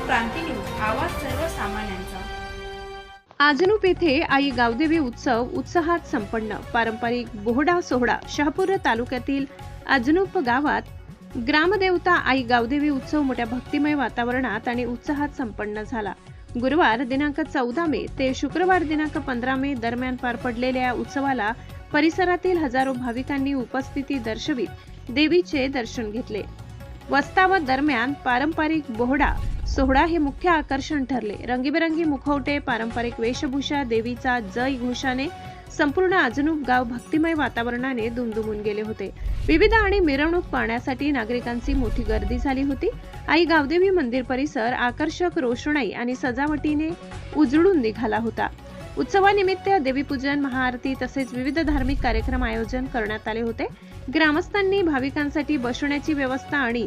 क्रांती news, आवाज सर्वसामान्यांचा। आजनुप येथे आई गावदेवी उत्सव उत्साहात संपन्न। पारंपरिक बोहडा सोहळा शहापूर तालुक्यातील आजनुप गावात ग्रामदेवता आई गावदेवी उत्सव मोठ्या भक्तिमय वातावरणात आणि उत्साहात संपन्न झाला। गुरुवार दिनांक 14 मे ते शुक्रवार दिनांक 15 मे दरम्यान पार पडलेल्या या उत्सवाला परिसरातील हजारो भाविकांनी उपस्थिती दर्शवित देवीचे दर्शन घेतले। वस्तावत दरम्यान पारंपरिक बोहडा सोहळा हे मुख्य आकर्षण ठरले। रंगीबेरंगी मुखवटे, पारंपरिक वेशभूषा, देवीचा जय घोषाने संपूर्ण आजनुप गाव भक्तिमय वातावरणाने दुमदुमून गेले होते। विविध आणि मिरवणूक पाहण्यासाठी नागरिकांची मोठी गर्दी झाली होती। आई गावदेवी मंदिर परिसर आकर्षक रोषणाई आणि सजावटीने उजळून निघाला होता। उत्सवानिमित्त देवीपूजन, महाआरती तसेच विविध धार्मिक कार्यक्रम आयोजन करण्यात आले होते। ग्रामस्थांनी भाविकांसाठी बसण्याची व्यवस्था आणि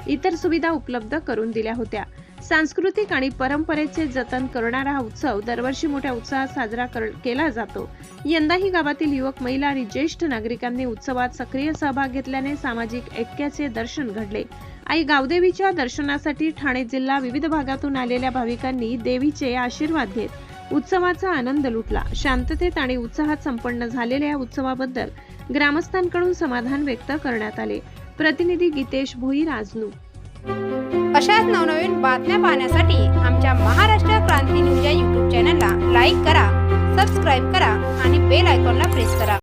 इतर सुविधा उपलब्ध करून दिल्या होत्या। सांस्कृतिक आणि परंपरेचे जतन करणारा हा उत्सव दरवर्षी मोठ्या उत्साहात साजरा केला जातो। यंदाही गावातील युवक, महिला आणि ज्येष्ठ नागरिकांनी उत्सवात सक्रिय सहभाग घेतल्याने सामाजिक ऐक्याचे दर्शन घडले। आई गावदेवीच्या दर्शनासाठी ठाणे जिल्हा विविध भागातून आलेल्या भाविकांनी देवीचे आशीर्वाद घेत उत्सवाचा आनंद लुटला। शांततेत आणि उत्साहात संपन्न झालेल्या या उत्सवाबद्दल ग्रामस्थांकडून समाधान व्यक्त करण्यात आले। प्रतिनिधी गीतेश भोईर, आजनुप। अशाच नवनवीन बातम्या पाहण्यासाठी आमच्या महाराष्ट्र क्रांती न्यूज या YouTube चॅनलला लाईक करा, सबस्क्राईब करा आणि बेल आयकॉनला प्रेस करा।